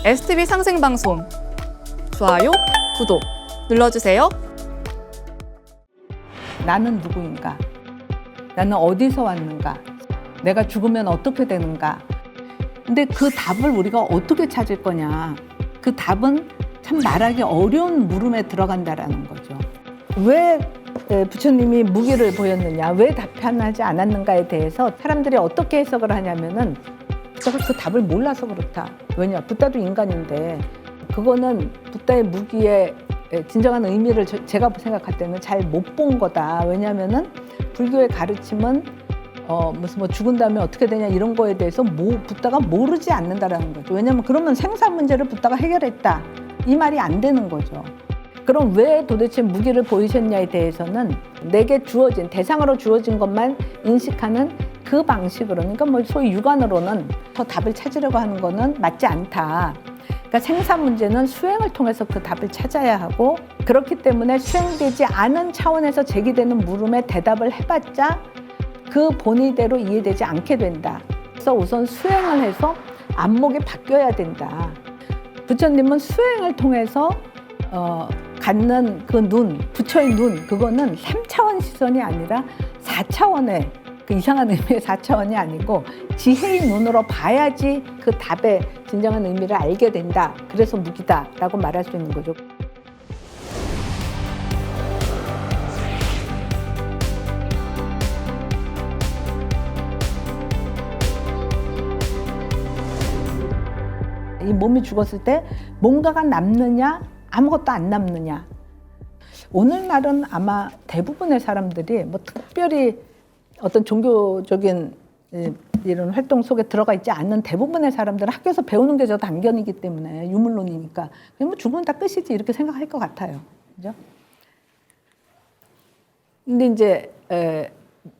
STV 상생방송 좋아요, 구독 눌러주세요. 나는 누구인가? 나는 어디서 왔는가? 내가 죽으면 어떻게 되는가? 근데 그 답을 우리가 어떻게 찾을 거냐? 그 답은 참 말하기 어려운 물음에 들어간다라는 거죠. 왜 부처님이 무기를 보였느냐? 왜 답변하지 않았는가에 대해서 사람들이 어떻게 해석을 하냐면은 부다가 그 답을 몰라서 그렇다. 왜냐? 부다도 인간인데 그거는 부다의 무기의 진정한 의미를 제가 생각할 때는 잘 못 본 거다. 왜냐면은 불교의 가르침은 무슨 뭐 죽은 다음에 어떻게 되냐 이런 거에 대해서 부다가 모르지 않는다라는 거죠. 왜냐면 그러면 생사 문제를 부다가 해결했다. 이 말이 안 되는 거죠. 그럼 왜 도대체 무기를 보이셨냐에 대해서는 내게 주어진, 대상으로 주어진 것만 인식하는 그 방식으로, 그러니까 뭐 소위 육안으로는 더 답을 찾으려고 하는 거는 맞지 않다. 그러니까 생사 문제는 수행을 통해서 그 답을 찾아야 하고, 그렇기 때문에 수행되지 않은 차원에서 제기되는 물음에 대답을 해봤자 그 본의대로 이해되지 않게 된다. 그래서 우선 수행을 해서 안목이 바뀌어야 된다. 부처님은 수행을 통해서 갖는 그 눈, 부처의 눈, 그거는 3차원 시선이 아니라 4차원의, 그 이상한 의미의 4차원이 아니고 지혜의 눈으로 봐야지 그 답의 진정한 의미를 알게 된다. 그래서 무기다라고 말할 수 있는 거죠. 이 몸이 죽었을 때 뭔가가 남느냐, 아무것도 안 남느냐. 오늘날은 아마 대부분의 사람들이 뭐 특별히 어떤 종교적인 이런 활동 속에 들어가 있지 않는 대부분의 사람들은 학교에서 배우는 게 저 단견이기 때문에 유물론이니까 그냥 뭐 죽으면 다 끝이지 이렇게 생각할 것 같아요. 그죠? 근데 이제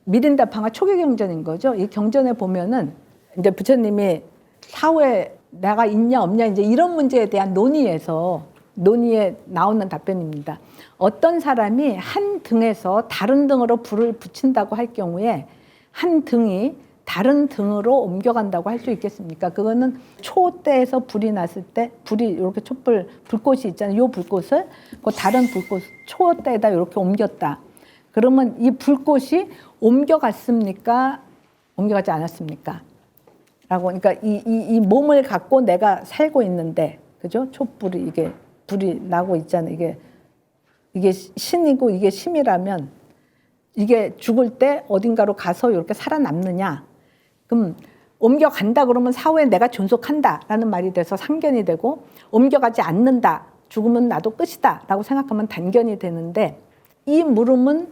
미린다팡화 초기 경전인 거죠. 이 경전에 보면은 이제 부처님이 사후에 내가 있냐 없냐 이제 이런 문제에 대한 논의에 나오는 답변입니다. 어떤 사람이 한 등에서 다른 등으로 불을 붙인다고 할 경우에 한 등이 다른 등으로 옮겨간다고 할 수 있겠습니까? 그거는 초대에서 불이 났을 때 불이 이렇게 불꽃이 있잖아요. 이 불꽃을 그 다른 불꽃 초대에다 이렇게 옮겼다. 그러면 이 불꽃이 옮겨갔습니까? 옮겨가지 않았습니까? 라고. 그러니까 이 몸을 갖고 내가 살고 있는데, 그죠? 촛불이 이게 불이 나고 있잖아요. 이게 신이고 이게 심이라면 이게 죽을 때 어딘가로 가서 이렇게 살아남느냐? 그럼 옮겨간다 그러면 사후에 내가 존속한다라는 말이 돼서 상견이 되고, 옮겨가지 않는다, 죽으면 나도 끝이다 라고 생각하면 단견이 되는데, 이 물음은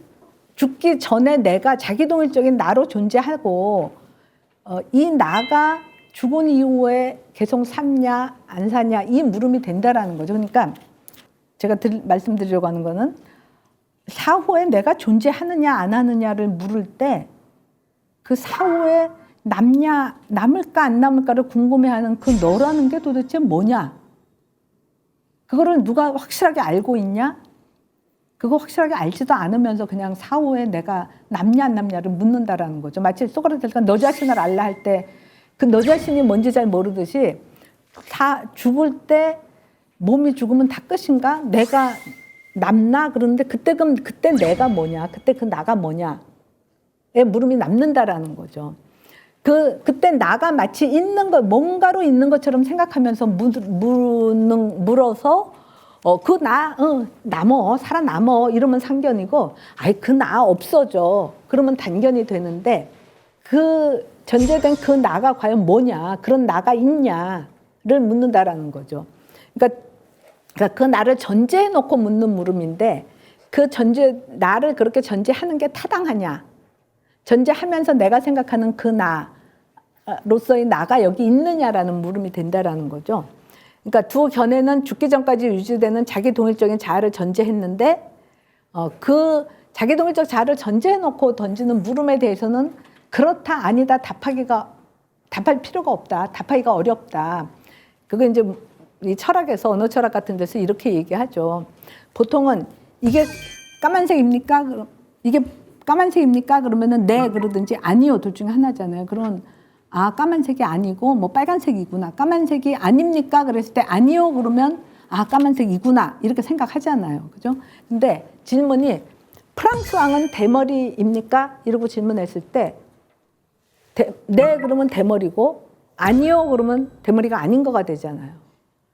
죽기 전에 내가 자기동일적인 나로 존재하고 이 나가 죽은 이후에 계속 삶냐 안 사냐 이 물음이 된다라는 거죠. 그러니까 제가 말씀드리려고 하는 거는 사후에 내가 존재하느냐 안 하느냐를 물을 때 그 사후에 남을까 안 남을까를 궁금해하는 그 너라는 게 도대체 뭐냐? 그거를 누가 확실하게 알고 있냐? 그거 확실하게 알지도 않으면서 그냥 사후에 내가 남냐 안 남냐를 묻는다라는 거죠. 마치 소크라테스가 너 자신을 알라 할 때 그 너 자신이 뭔지 잘 모르듯이 죽을 때 몸이 죽으면 다 끝인가? 내가 남나? 그런데 그때 내가 뭐냐? 그때 그 나가 뭐냐? 의 물음이 남는다라는 거죠. 그때 나가 마치 있는 것, 뭔가로 있는 것처럼 생각하면서 물어서 살아남어 이러면 상견이고, 그 나 없어져 그러면 단견이 되는데, 그 전제된 그 나가 과연 뭐냐, 그런 나가 있냐를 묻는다라는 거죠. 그러니까 그 나를 전제해 놓고 묻는 물음인데, 나를 그렇게 전제하는 게 타당하냐, 전제하면서 내가 생각하는 그 나로서의 나가 여기 있느냐라는 물음이 된다라는 거죠. 그러니까 두 견해는 죽기 전까지 유지되는 자기 동일적인 자아를 전제했는데, 그 자기 동일적 자아를 전제해놓고 던지는 물음에 대해서는 그렇다 아니다 답할 필요가 없다, 답하기가 어렵다. 그게 이제 이 철학에서, 언어 철학 같은 데서 이렇게 얘기하죠. 보통은 이게 까만색입니까? 이게 까만색입니까? 그러면은 네 그러든지 아니요 둘 중에 하나잖아요. 그러면 아, 까만색이 아니고 뭐 빨간색이구나. 까만색이 아닙니까? 그랬을 때 아니요 그러면 아, 까만색이구나. 이렇게 생각하잖아요. 그죠? 근데 질문이 프랑스 왕은 대머리입니까? 이러고 질문했을 때 네 그러면 대머리고 아니요 그러면 대머리가 아닌 거가 되잖아요.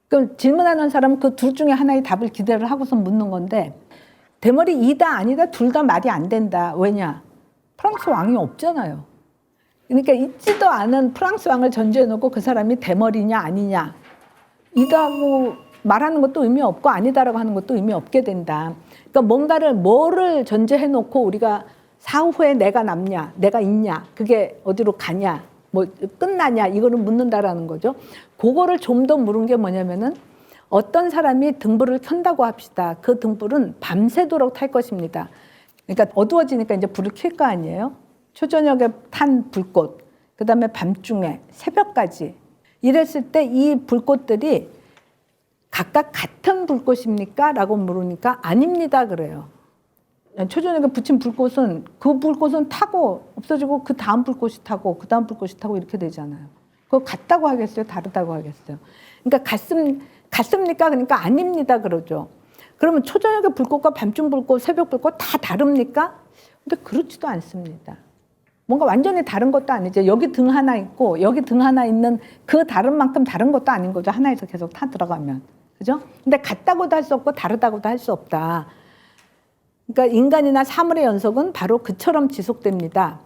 그럼 질문하는 사람은 그 둘 중에 하나의 답을 기대를 하고서 묻는 건데 대머리이다 아니다 둘 다 말이 안 된다. 왜냐? 프랑스 왕이 없잖아요. 그러니까 있지도 않은 프랑스 왕을 전제해 놓고 그 사람이 대머리냐 아니냐 이다고 말하는 것도 의미 없고 아니다라고 하는 것도 의미 없게 된다. 그러니까 뭐를 전제해 놓고 우리가 사후에 내가 남냐 내가 있냐 그게 어디로 가냐 뭐 끝나냐 이거를 묻는다라는 거죠. 그거를 좀 더 물은 게 뭐냐면은 어떤 사람이 등불을 켠다고 합시다. 그 등불은 밤새도록 탈 것입니다. 그러니까 어두워지니까 이제 불을 켤 거 아니에요. 초저녁에 탄 불꽃, 그 다음에 밤중에 새벽까지 이랬을 때 이 불꽃들이 각각 같은 불꽃입니까? 라고 물으니까 아닙니다 그래요. 초저녁에 붙인 불꽃은 그 불꽃은 타고 없어지고 그 다음 불꽃이 타고 그 다음 불꽃이 타고 이렇게 되잖아요. 그거 같다고 하겠어요? 다르다고 하겠어요? 그러니까 같습니까? 그러니까 아닙니다 그러죠. 그러면 초저녁에 불꽃과 밤중 불꽃, 새벽 불꽃 다 다릅니까? 근데 그렇지도 않습니다. 뭔가 완전히 다른 것도 아니죠. 여기 등 하나 있고 여기 등 하나 있는 그 다른 만큼 다른 것도 아닌 거죠. 하나에서 계속 타 들어가면. 그죠? 근데 같다고도 할 수 없고 다르다고도 할 수 없다. 그러니까 인간이나 사물의 연속은 바로 그처럼 지속됩니다.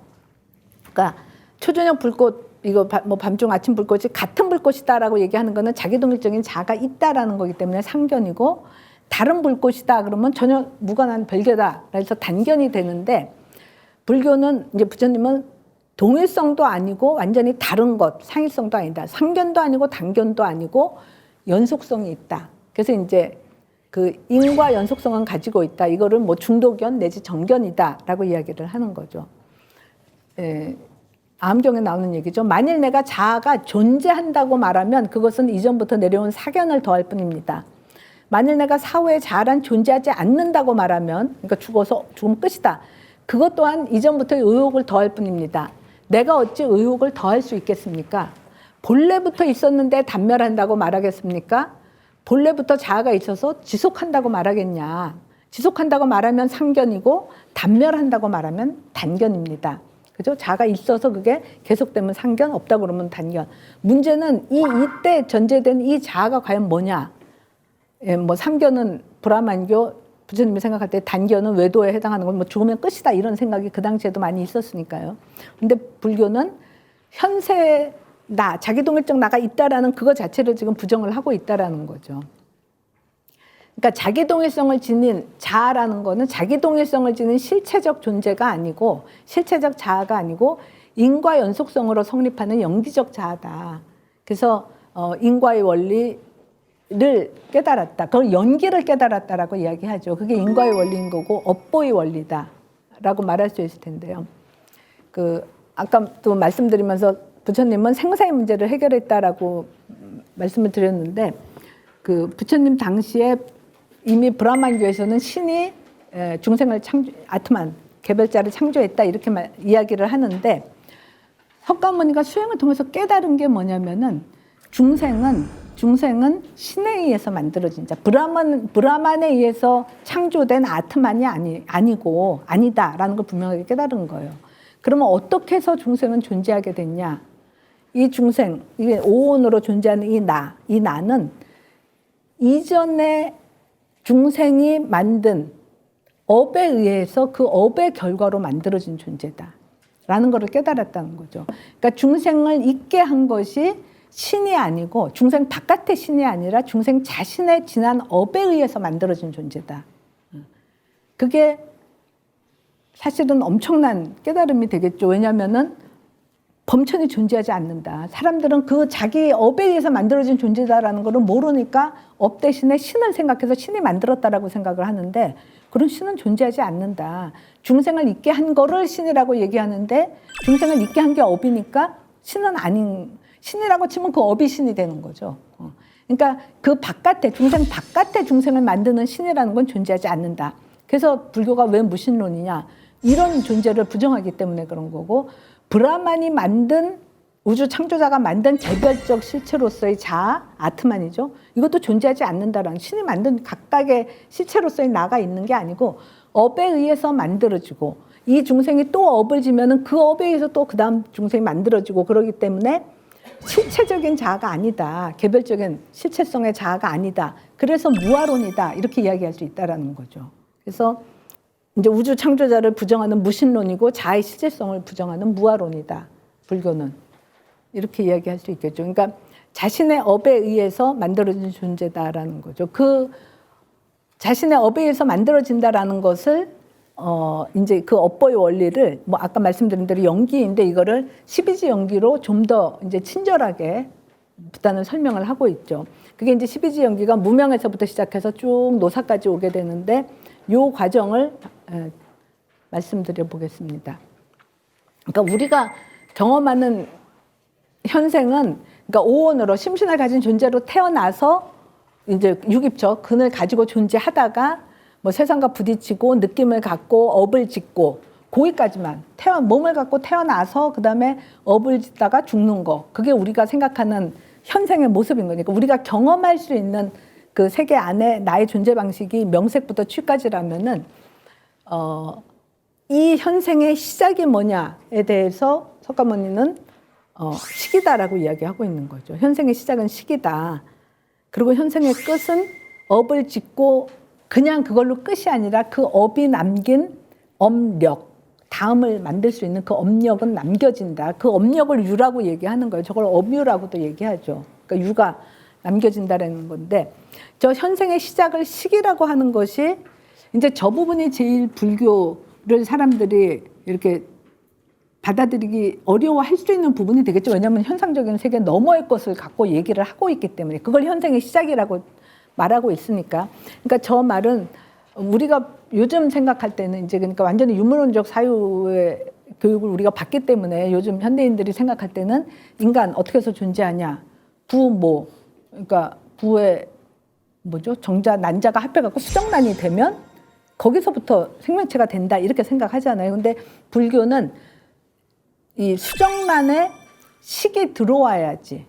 그러니까 초저녁 불꽃, 이거 뭐 밤중 아침 불꽃이 같은 불꽃이다라고 얘기하는 거는 자기동일적인 자아가 있다라는 거기 때문에 상견이고 다른 불꽃이다 그러면 전혀 무관한 별개다. 그래서 단견이 되는데 불교는 이제 부처님은 동일성도 아니고 완전히 다른 것, 상일성도 아니다. 상견도 아니고 단견도 아니고 연속성이 있다. 그래서 이제 그 인과 연속성은 가지고 있다. 이거를 뭐 중도견 내지 정견이다라고 이야기를 하는 거죠. 아함경에 나오는 얘기죠. 만일 내가 자아가 존재한다고 말하면 그것은 이전부터 내려온 사견을 더할 뿐입니다. 만일 내가 사후에 자아란 존재하지 않는다고 말하면 그러니까 죽으면 끝이다. 그것 또한 이전부터의 의혹을 더할 뿐입니다. 내가 어찌 의혹을 더할 수 있겠습니까? 본래부터 있었는데 단멸한다고 말하겠습니까? 본래부터 자아가 있어서 지속한다고 말하겠냐? 지속한다고 말하면 상견이고 단멸한다고 말하면 단견입니다. 그죠? 자아가 있어서 그게 계속되면 상견, 없다고 그러면 단견. 문제는 이때 전제된 이 자아가 과연 뭐냐? 예, 뭐 상견은 브라만교 부처님이 생각할 때 단견은 외도에 해당하는 건 뭐 죽으면 끝이다 이런 생각이 그 당시에도 많이 있었으니까요. 근데 불교는 현세 나, 자기동일적 나가 있다라는 그거 자체를 지금 부정을 하고 있다라는 거죠. 그러니까 자기동일성을 지닌 자아라는 거는 자기동일성을 지닌 실체적 존재가 아니고 실체적 자아가 아니고 인과 연속성으로 성립하는 영기적 자아다. 그래서 인과의 원리를 깨달았다. 그걸 연기를 깨달았다라고 이야기하죠. 그게 인과의 원리인 거고 업보의 원리다라고 말할 수 있을 텐데요. 아까 또 말씀드리면서 부처님은 생사의 문제를 해결했다라고 말씀을 드렸는데 부처님 당시에 이미 브라만교에서는 신이 중생을 아트만 개별자를 창조했다 이렇게 이야기를 하는데 석가모니가 수행을 통해서 깨달은 게 뭐냐면은 중생은 신에 의해서 만들어진 자, 브라만에 의해서 창조된 아트만이 아니고 아니다라는 걸 분명하게 깨달은 거예요. 그러면 어떻게 해서 중생은 존재하게 됐냐? 이 중생, 이게 오온으로 존재하는 이 나는 이전에 중생이 만든 업에 의해서 그 업의 결과로 만들어진 존재다라는 것을 깨달았다는 거죠. 그러니까 중생을 있게 한 것이 신이 아니고 중생 바깥의 신이 아니라 중생 자신의 지난 업에 의해서 만들어진 존재다. 그게 사실은 엄청난 깨달음이 되겠죠. 왜냐하면은 범천이 존재하지 않는다. 사람들은 그 자기 업에 의해서 만들어진 존재다라는 것을 모르니까 업 대신에 신을 생각해서 신이 만들었다라고 생각을 하는데 그런 신은 존재하지 않는다. 중생을 있게 한 거를 신이라고 얘기하는데 중생을 있게 한 게 업이니까 신은 아닌, 신이라고 치면 그 업이 신이 되는 거죠. 그러니까 그 바깥에 중생 바깥에 중생을 만드는 신이라는 건 존재하지 않는다. 그래서 불교가 왜 무신론이냐? 이런 존재를 부정하기 때문에 그런 거고 브라만이 만든 우주 창조자가 만든 개별적 실체로서의 자아, 아트만이죠. 이것도 존재하지 않는다라는, 신이 만든 각각의 실체로서의 나가 있는 게 아니고 업에 의해서 만들어지고, 이 중생이 또 업을 지면은 그 업에 의해서 또 그 다음 중생이 만들어지고, 그러기 때문에 실체적인 자아가 아니다. 개별적인 실체성의 자아가 아니다. 그래서 무아론이다. 이렇게 이야기할 수 있다라는 거죠. 그래서 이제 우주 창조자를 부정하는 무신론이고 자아의 실체성을 부정하는 무아론이다. 불교는. 이렇게 이야기할 수 있겠죠. 그러니까 자신의 업에 의해서 만들어진 존재다라는 거죠. 그 자신의 업에 의해서 만들어진다라는 것을 이제 그 업보의 원리를 뭐 아까 말씀드린 대로 연기인데 이거를 12지 연기로 좀 더 이제 친절하게 부단을 설명을 하고 있죠. 그게 이제 12지 연기가 무명에서부터 시작해서 쭉 노사까지 오게 되는데 요 과정을 말씀드려 보겠습니다. 그러니까 우리가 경험하는 현생은 그러니까 오온으로 심신을 가진 존재로 태어나서 이제 육입처 근을 가지고 존재하다가 뭐 세상과 부딪히고 느낌을 갖고 업을 짓고 거기까지만 몸을 갖고 태어나서 그다음에 업을 짓다가 죽는 거, 그게 우리가 생각하는 현생의 모습인 거니까 우리가 경험할 수 있는 그 세계 안에 나의 존재 방식이 명색부터 취까지라면은 이 현생의 시작이 뭐냐에 대해서 석가모니는 시기다라고 이야기하고 있는 거죠. 현생의 시작은 시기다. 그리고 현생의 끝은 업을 짓고 그냥 그걸로 끝이 아니라 그 업이 남긴 업력, 다음을 만들 수 있는 그 업력은 남겨진다. 그 업력을 유라고 얘기하는 거예요. 저걸 업유라고도 얘기하죠. 그러니까 유가 남겨진다라는 건데, 저 현생의 시작을 시기라고 하는 것이 이제 저 부분이 제일 불교를 사람들이 이렇게 받아들이기 어려워할 수 있는 부분이 되겠죠. 왜냐하면 현상적인 세계 너머의 것을 갖고 얘기를 하고 있기 때문에 그걸 현생의 시작이라고 말하고 있으니까. 그러니까 저 말은 우리가 요즘 생각할 때는 이제 그러니까 완전히 유물론적 사유의 교육을 우리가 받기 때문에 요즘 현대인들이 생각할 때는 인간 어떻게 해서 존재하냐, 부모, 그러니까 부의 뭐죠, 정자 난자가 합해갖고 수정난이 되면 거기서부터 생명체가 된다 이렇게 생각하잖아요. 근데 불교는 이 수정란에 식이 들어와야지,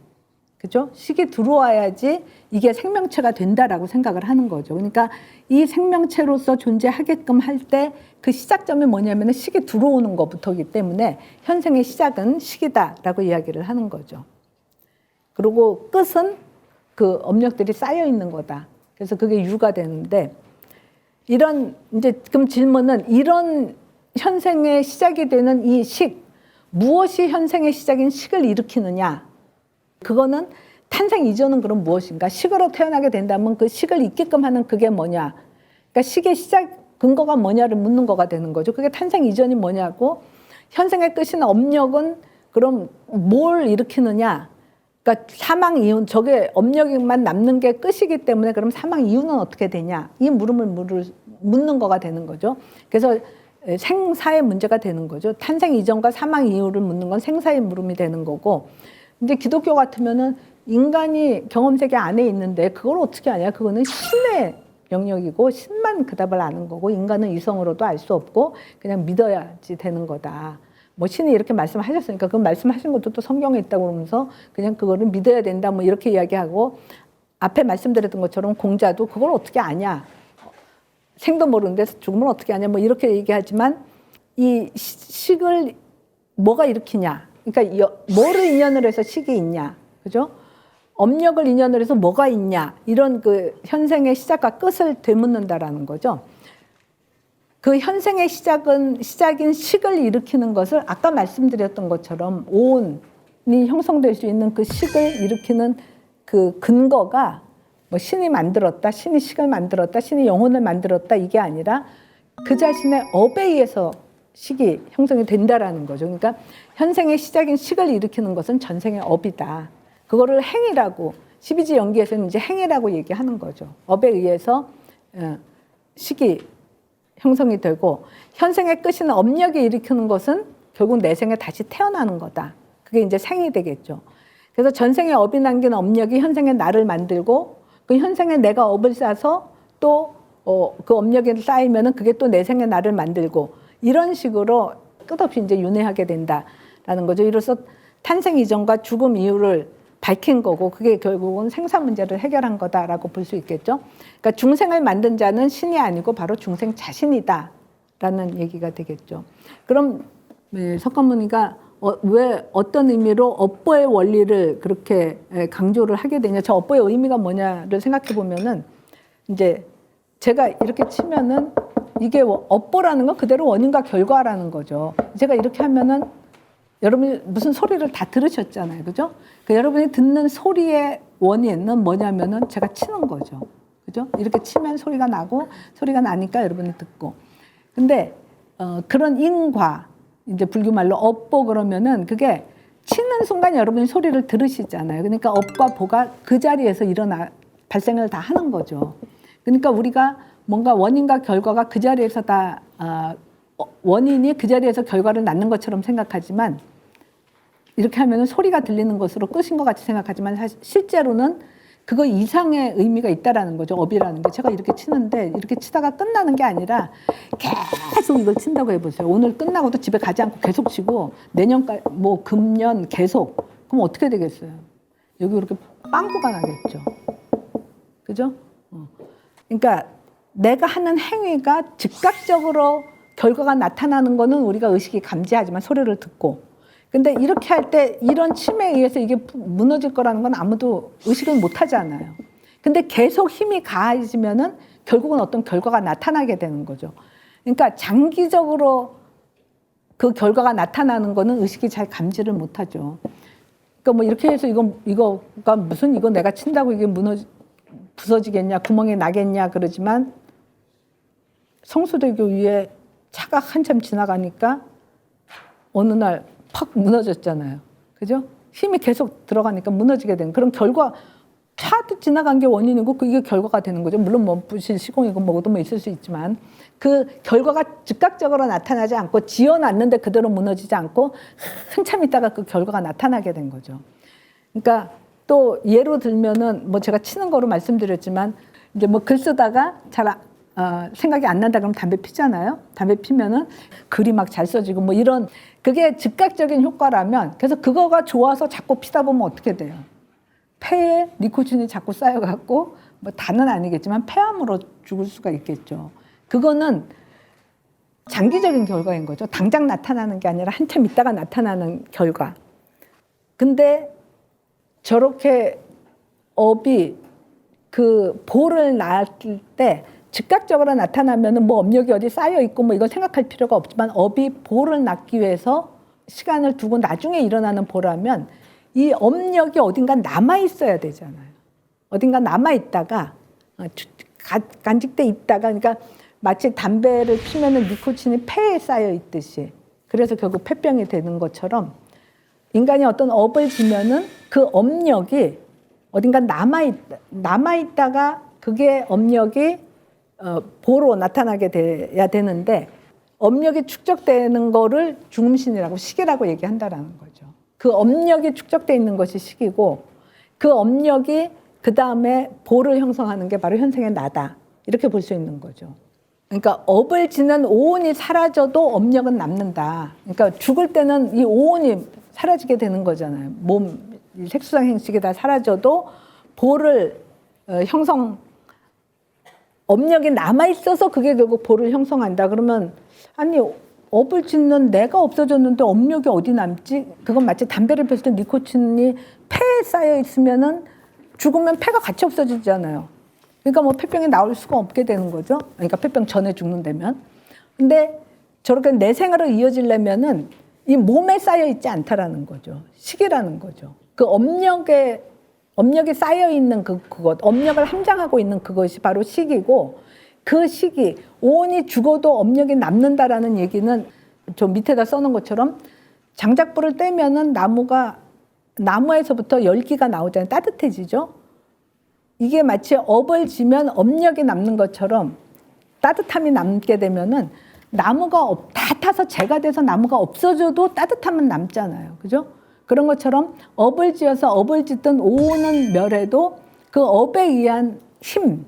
그죠? 식이 들어와야지 이게 생명체가 된다라고 생각을 하는 거죠. 그러니까 이 생명체로서 존재하게끔 할 때 그 시작점이 뭐냐면 식이 들어오는 것부터이기 때문에 현생의 시작은 식이다라고 이야기를 하는 거죠. 그리고 끝은 그 업력들이 쌓여 있는 거다. 그래서 그게 유가 되는데, 이런 이제 그럼 질문은 이런 현생의 시작이 되는 이 식, 무엇이 현생의 시작인 식을 일으키느냐? 그거는 탄생 이전은 그럼 무엇인가? 식으로 태어나게 된다면 그 식을 있게끔 하는 그게 뭐냐? 그러니까 식의 시작 근거가 뭐냐를 묻는 거가 되는 거죠. 그게 탄생 이전이 뭐냐고, 현생의 끝인 업력은 그럼 뭘 일으키느냐? 그러니까 사망 이후, 저게 업력만 남는 게 끝이기 때문에 그럼 사망 이후는 어떻게 되냐? 이 물음을 묻는 거가 되는 거죠. 그래서 생사의 문제가 되는 거죠. 탄생 이전과 사망 이후를 묻는 건 생사의 물음이 되는 거고, 이제 기독교 같으면은 인간이 경험 세계 안에 있는데 그걸 어떻게 아냐? 그거는 신의 영역이고 신만 그 답을 아는 거고, 인간은 이성으로도 알 수 없고 그냥 믿어야지 되는 거다. 뭐 신이 이렇게 말씀하셨으니까 그 말씀하신 것도 또 성경에 있다고 그러면서 그냥 그거를 믿어야 된다 뭐 이렇게 이야기하고, 앞에 말씀드렸던 것처럼 공자도 그걸 어떻게 아냐? 생도 모르는데 죽으면 어떻게 하냐 뭐 이렇게 얘기하지만, 이 식을 뭐가 일으키냐, 그러니까 뭐를 인연으로 해서 식이 있냐, 그죠? 업력을 인연으로 해서 뭐가 있냐, 이런 그 현생의 시작과 끝을 되묻는다라는 거죠. 그 현생의 시작인 식을 일으키는 것을 아까 말씀드렸던 것처럼 오온이 형성될 수 있는 그 식을 일으키는 그 근거가 뭐 신이 만들었다, 신이 식을 만들었다, 신이 영혼을 만들었다, 이게 아니라 그 자신의 업에 의해서 식이 형성이 된다라는 거죠. 그러니까 현생의 시작인 식을 일으키는 것은 전생의 업이다. 그거를 행위라고, 12지 연기에서는 이제 행위라고 얘기하는 거죠. 업에 의해서 식이 형성이 되고, 현생의 끝인 업력이 일으키는 것은 결국 내 생에 다시 태어나는 거다. 그게 이제 생이 되겠죠. 그래서 전생에 업이 남긴 업력이 현생의 나를 만들고, 그 현생에 내가 업을 쌓아서 또 그 업력이 쌓이면은 그게 또 내 생의 나를 만들고, 이런 식으로 끝없이 이제 윤회하게 된다라는 거죠. 이로써 탄생 이전과 죽음 이후를 밝힌 거고 그게 결국은 생사 문제를 해결한 거다라고 볼 수 있겠죠. 그러니까 중생을 만든 자는 신이 아니고 바로 중생 자신이다라는 얘기가 되겠죠. 그럼 석가모니가 왜 어떤 의미로 업보의 원리를 그렇게 강조를 하게 되냐? 저 업보의 의미가 뭐냐를 생각해 보면은 이제 제가 이렇게 치면은 이게 업보라는 건 그대로 원인과 결과라는 거죠. 제가 이렇게 하면은 여러분이 무슨 소리를 다 들으셨잖아요. 그죠? 그 여러분이 듣는 소리의 원인은 뭐냐면은 제가 치는 거죠. 그죠? 이렇게 치면 소리가 나고 소리가 나니까 여러분이 듣고. 근데 그런 인과 이제 불교말로 업보 그러면은 그게 치는 순간 여러분이 소리를 들으시잖아요. 그러니까 업과 보가 그 자리에서 발생을 다 하는 거죠. 그러니까 우리가 뭔가 원인과 결과가 그 자리에서 다 원인이 그 자리에서 결과를 낳는 것처럼 생각하지만 이렇게 하면 소리가 들리는 것으로 끝인 것 같이 생각하지만 사실 실제로는 그거 이상의 의미가 있다라는 거죠. 업이라는 게. 제가 이렇게 치는데 이렇게 치다가 끝나는 게 아니라 계속 이걸 친다고 해보세요. 오늘 끝나고도 집에 가지 않고 계속 치고 내년까지 뭐 금년 계속. 그럼 어떻게 되겠어요? 여기 이렇게 빵꾸가 나겠죠. 그죠? 그러니까 내가 하는 행위가 즉각적으로 결과가 나타나는 거는 우리가 의식이 감지하지만 소리를 듣고 근데 이렇게 할 때 이런 침에 의해서 이게 무너질 거라는 건 아무도 의식을 못 하잖아요. 근데 계속 힘이 가해지면은 결국은 어떤 결과가 나타나게 되는 거죠. 그러니까 장기적으로 그 결과가 나타나는 거는 의식이 잘 감지를 못 하죠. 그러니까 뭐 이렇게 해서 이거가 무슨 이거 내가 친다고 이게 부서지겠냐, 구멍이 나겠냐 그러지만 성수대교 위에 차가 한참 지나가니까 어느 날 팍 무너졌잖아요. 그죠? 힘이 계속 들어가니까 무너지게 되는 그런 결과 차도 지나간 게 원인이고 이게 결과가 되는 거죠. 물론 뭐 부실 시공이고 뭐도 뭐 있을 수 있지만 그 결과가 즉각적으로 나타나지 않고 지어놨는데 그대로 무너지지 않고 한참 있다가 그 결과가 나타나게 된 거죠. 그러니까 또 예로 들면은 뭐 제가 치는 거로 말씀드렸지만 이제 뭐 글 쓰다가 잘 생각이 안 난다 그러면 담배 피잖아요. 담배 피면은 글이 막 잘 써지고 뭐 이런 그게 즉각적인 효과라면 그래서 그거가 좋아서 자꾸 피다 보면 어떻게 돼요? 폐에 니코틴이 자꾸 쌓여갖고 뭐 다는 아니겠지만 폐암으로 죽을 수가 있겠죠. 그거는 장기적인 결과인 거죠. 당장 나타나는 게 아니라 한참 있다가 나타나는 결과. 근데 저렇게 업이 그 보를 낳을 때 즉각적으로 나타나면은 뭐 업력이 어디 쌓여 있고 뭐 이걸 생각할 필요가 없지만 업이 보를 낳기 위해서 시간을 두고 나중에 일어나는 보라면 이 업력이 어딘가 남아 있어야 되잖아요. 어딘가 남아 있다가 간직돼 있다가 그러니까 마치 담배를 피면은 니코틴이 폐에 쌓여 있듯이 그래서 결국 폐병이 되는 것처럼 인간이 어떤 업을 지면은 그 업력이 어딘가 남아 있다가 그게 업력이 보로 나타나게 돼야 되는데 업력이 축적되는 거를 중음신이라고 시기라고 얘기한다라는 거죠. 그 업력이 축적돼 있는 것이 시기고 그 업력이 그 다음에 보를 형성하는 게 바로 현생의 나다 이렇게 볼 수 있는 거죠. 그러니까 업을 지는 오온이 사라져도 업력은 남는다. 그러니까 죽을 때는 이 오온이 사라지게 되는 거잖아요. 몸 색수상 행식이 다 사라져도 보를 업력이 남아있어서 그게 결국 보를 형성한다. 그러면 아니 업을 짓는 내가 없어졌는데 업력이 어디 남지? 그건 마치 담배를 폈을 때 니코틴이 폐에 쌓여 있으면은 죽으면 폐가 같이 없어지잖아요. 그러니까 뭐 폐병이 나올 수가 없게 되는 거죠. 그러니까 폐병 전에 죽는다면. 근데 저렇게 내 생활을 이어지려면은 이 몸에 쌓여 있지 않다라는 거죠. 시기라는 거죠. 그 업력이 쌓여 있는 그것, 업력을 함장하고 있는 그것이 바로 시기고 그 시기, 오온이 죽어도 업력이 남는다라는 얘기는 저 밑에다 써놓은 것처럼 장작불을 떼면은 나무에서부터 열기가 나오잖아요. 따뜻해지죠. 이게 마치 업을 지면 업력이 남는 것처럼 따뜻함이 남게 되면은 나무가 다 타서 재가 돼서 나무가 없어져도 따뜻함은 남잖아요. 그죠? 그런 것처럼 업을 지어서 업을 짓던 오온은 멸해도 그 업에 의한 힘,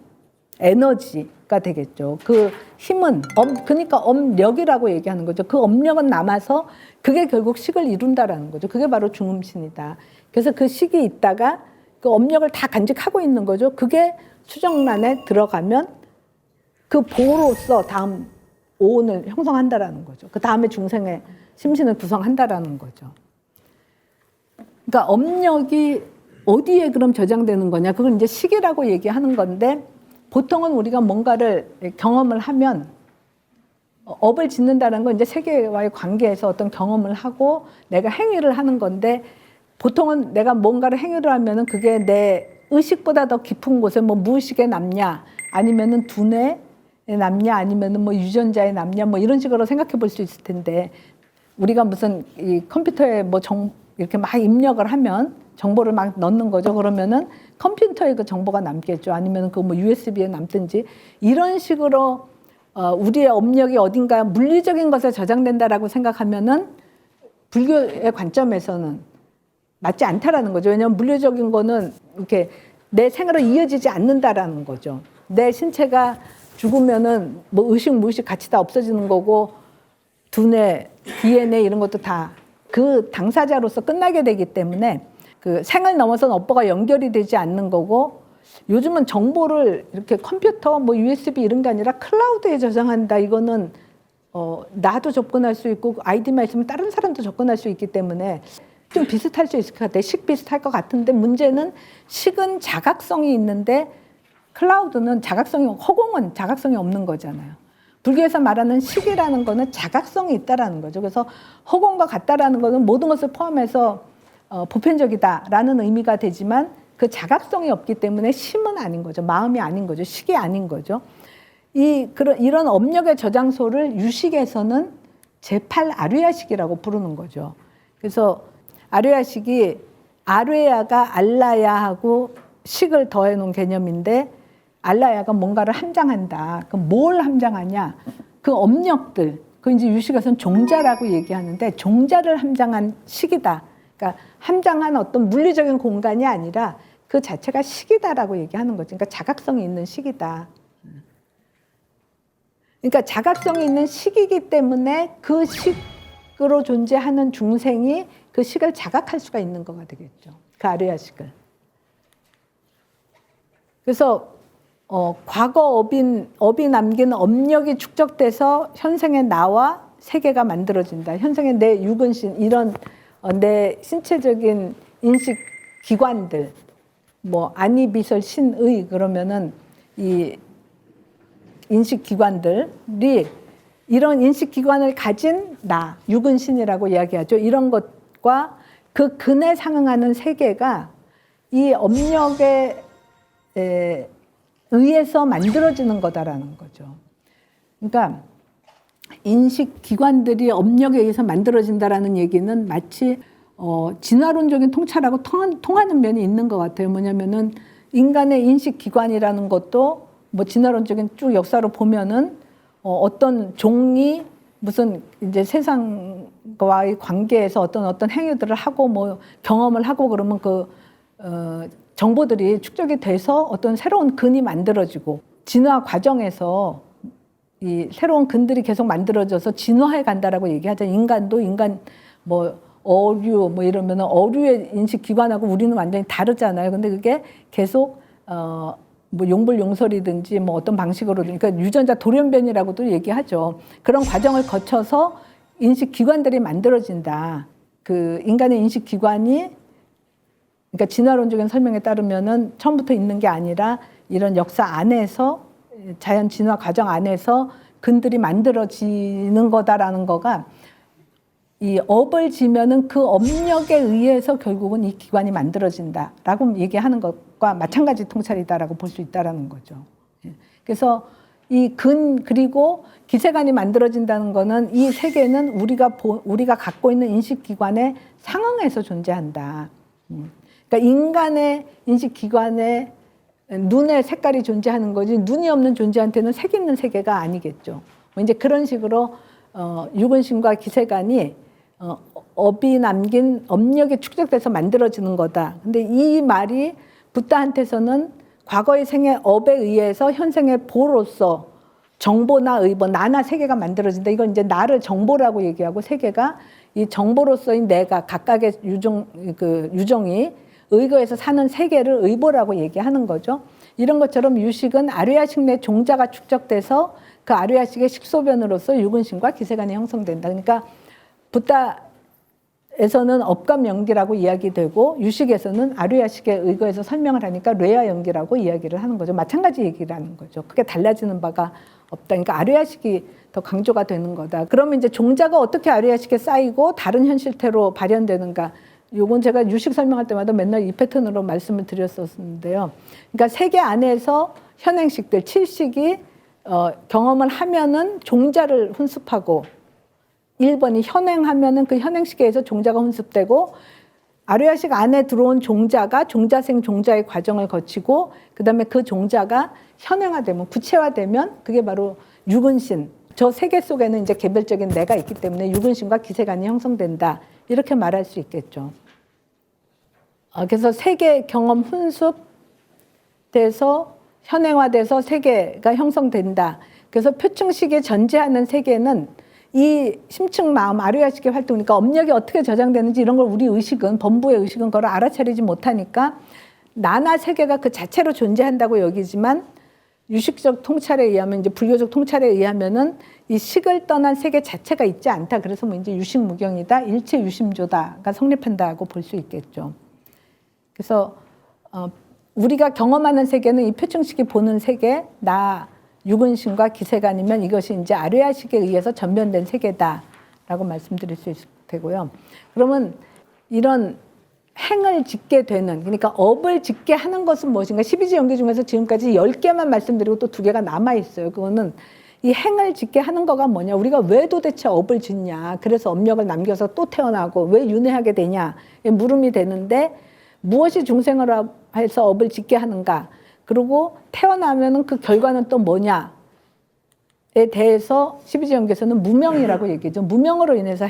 에너지가 되겠죠. 그 힘은 그러니까 엄력이라고 얘기하는 거죠. 그 엄력은 남아서 그게 결국 식을 이룬다라는 거죠. 그게 바로 중음신이다. 그래서 그 식이 있다가 그 엄력을 다 간직하고 있는 거죠. 그게 수정란에 들어가면 그 보로서 다음 오온을 형성한다라는 거죠. 그 다음에 중생의 심신을 구성한다라는 거죠. 그러니까 엄력이 어디에 그럼 저장되는 거냐? 그걸 이제 식이라고 얘기하는 건데 보통은 우리가 뭔가를 경험을 하면 업을 짓는다는 건 이제 세계와의 관계에서 어떤 경험을 하고 내가 행위를 하는 건데 보통은 내가 뭔가를 행위를 하면은 그게 내 의식보다 더 깊은 곳에 뭐 무의식에 남냐 아니면은 두뇌에 남냐 아니면은 뭐 유전자에 남냐 뭐 이런 식으로 생각해 볼 수 있을 텐데 우리가 무슨 이 컴퓨터에 뭐 이렇게 막 입력을 하면 정보를 막 넣는 거죠. 그러면은 컴퓨터에 그 정보가 남겠죠. 아니면 그 뭐 USB에 남든지 이런 식으로 우리의 업력이 어딘가 물리적인 것에 저장된다라고 생각하면은 불교의 관점에서는 맞지 않다라는 거죠. 왜냐하면 물리적인 거는 이렇게 내 생으로 이어지지 않는다라는 거죠. 내 신체가 죽으면은 뭐 의식, 무의식 같이 다 없어지는 거고 두뇌, DNA 이런 것도 다 그 당사자로서 끝나게 되기 때문에 그 생을 넘어서는 업보가 연결이 되지 않는 거고 요즘은 정보를 이렇게 컴퓨터, 뭐 USB 이런 게 아니라 클라우드에 저장한다. 이거는 나도 접근할 수 있고 아이디만 있으면 다른 사람도 접근할 수 있기 때문에 좀 비슷할 수 있을 것 같아요. 식 비슷할 것 같은데 문제는 식은 자각성이 있는데 클라우드는 허공은 자각성이 없는 거잖아요. 불교에서 말하는 식이라는 거는 자각성이 있다라는 거죠. 그래서 허공과 같다라는 거는 모든 것을 포함해서 보편적이다라는 의미가 되지만 그 자각성이 없기 때문에 심은 아닌 거죠. 마음이 아닌 거죠. 식이 아닌 거죠. 이런 업력의 저장소를 유식에서는 제8 아뢰야식이라고 부르는 거죠. 그래서 아뢰야식이 아뢰야가 알라야하고 식을 더해 놓은 개념인데 알라야가 뭔가를 함장한다. 그럼 뭘 함장하냐? 그 업력들. 그 이제 유식에서는 종자라고 얘기하는데 종자를 함장한 식이다. 그러니까 함장한 어떤 물리적인 공간이 아니라 그 자체가 식이다라고 얘기하는 거죠. 그러니까 자각성이 있는 식이다. 그러니까 자각성이 있는 식이기 때문에 그 식으로 존재하는 중생이 그 식을 자각할 수가 있는 거가 되겠죠. 그 아뢰야식을. 그래서 과거 업이 남긴 업력이 축적돼서 현생의 나와 세계가 만들어진다. 현생의 내 육은신 이런 내 신체적인 인식 기관들, 뭐 안이 비설 신의 그러면은 이 인식 기관들이 이런 인식 기관을 가진 나 육은신이라고 이야기하죠. 이런 것과 그 근에 상응하는 세계가 이 업력에 의해서 만들어지는 거다라는 거죠. 그러니까 인식 기관들이 업력에 의해서 만들어진다라는 얘기는 마치 진화론적인 통찰하고 통하는 면이 있는 것 같아요. 뭐냐면은 인간의 인식 기관이라는 것도 뭐 진화론적인 쭉 역사로 보면은 어떤 종이 무슨 이제 세상과의 관계에서 어떤 행위들을 하고 뭐 경험을 하고 그러면 정보들이 축적이 돼서 어떤 새로운 근이 만들어지고 진화 과정에서 이 새로운 근들이 계속 만들어져서 진화해 간다라고 얘기하잖아요. 인간도 뭐 어류 뭐 이러면 어류의 인식 기관하고 우리는 완전히 다르잖아요. 근데 그게 계속 뭐 용불용설이든지 뭐 어떤 방식으로 그러니까 유전자 돌연변이라고도 얘기하죠. 그런 과정을 거쳐서 인식 기관들이 만들어진다. 그 인간의 인식 기관이 그러니까 진화론적인 설명에 따르면은 처음부터 있는 게 아니라 이런 역사 안에서 자연 진화 과정 안에서 근들이 만들어지는 거다라는 거가 이 업을 지면은 그 업력에 의해서 결국은 이 기관이 만들어진다라고 얘기하는 것과 마찬가지 통찰이다라고 볼 수 있다라는 거죠. 그래서 이 그리고 기세관이 만들어진다는 거는 이 세계는 우리가 갖고 있는 인식 기관에 상응해서 존재한다. 그러니까 인간의 인식 기관에 눈의 색깔이 존재하는 거지 눈이 없는 존재한테는 색 있는 세계가 아니겠죠. 이제 그런 식으로 육은신과 기세관이 업이 남긴 업력이 축적돼서 만들어지는 거다. 근데 이 말이 붓다한테서는 과거의 생의 업에 의해서 현생의 보로서 정보나 의보, 나나 세계가 만들어진다. 이건 이제 나를 정보라고 얘기하고 세계가 이 정보로서인 내가 각각의 유종이 의거해서 사는 세계를 의보라고 얘기하는 거죠. 이런 것처럼 유식은 아류야식 내 종자가 축적돼서 그 아류야식의 식소변으로서 유근신과 기세관이 형성된다. 그러니까 붓다에서는 업과 명기라고 이야기되고 유식에서는 아류야식에 의거해서 설명을 하니까 뇌와 연기라고 이야기를 하는 거죠. 마찬가지 얘기를 하는 거죠. 크게 달라지는 바가 없다. 그러니까 아류야식이 더 강조가 되는 거다. 그러면 이제 종자가 어떻게 아류야식에 쌓이고 다른 현실태로 발현되는가? 요건 제가 유식 설명할 때마다 맨날 이 패턴으로 말씀을 드렸었는데요. 그러니까 세계 안에서 현행식들, 칠식이 경험을 하면은 종자를 훈습하고 1번이 현행하면은 그 현행식에서 종자가 훈습되고 아류야식 안에 들어온 종자가 종자생 종자의 과정을 거치고 그다음에 그 종자가 현행화되면 구체화되면 그게 바로 유근신. 저 세계 속에는 이제 개별적인 내가 있기 때문에 유근신과 기세관이 형성된다. 이렇게 말할 수 있겠죠. 그래서 세계 경험 훈습돼서 현행화돼서 세계가 형성된다. 그래서 표층식에 전제하는 세계는 이 심층 마음 아류야식의 활동이니까 업력이 어떻게 저장되는지 이런 걸 우리 의식은 범부의 의식은 그걸 알아차리지 못하니까 나나 세계가 그 자체로 존재한다고 여기지만 유식적 통찰에 의하면 이제 불교적 통찰에 의하면은 이 식을 떠난 세계 자체가 있지 않다. 그래서 뭐 이제 유식무경이다, 일체 유심조다가 성립한다고 볼 수 있겠죠. 그래서 우리가 경험하는 세계는 이 표층식이 보는 세계, 나 유근신과 기세관이면 이것이 이제 아류야식에 의해서 전변된 세계다라고 말씀드릴 수 있을 테고요. 그러면 이런 행을 짓게 되는, 그러니까 업을 짓게 하는 것은 무엇인가? 12지 연계 중에서 지금까지 10개만 말씀드리고 또 2개가 남아있어요. 그거는 이 행을 짓게 하는 거가 뭐냐? 우리가 왜 도대체 업을 짓냐? 그래서 업력을 남겨서 또 태어나고 왜 윤회하게 되냐? 물음이 되는데 무엇이 중생을 해서 업을 짓게 하는가? 그리고 태어나면은 그 결과는 또 뭐냐에 대해서 12지 연계에서는 무명이라고 얘기하죠. 무명으로 인해서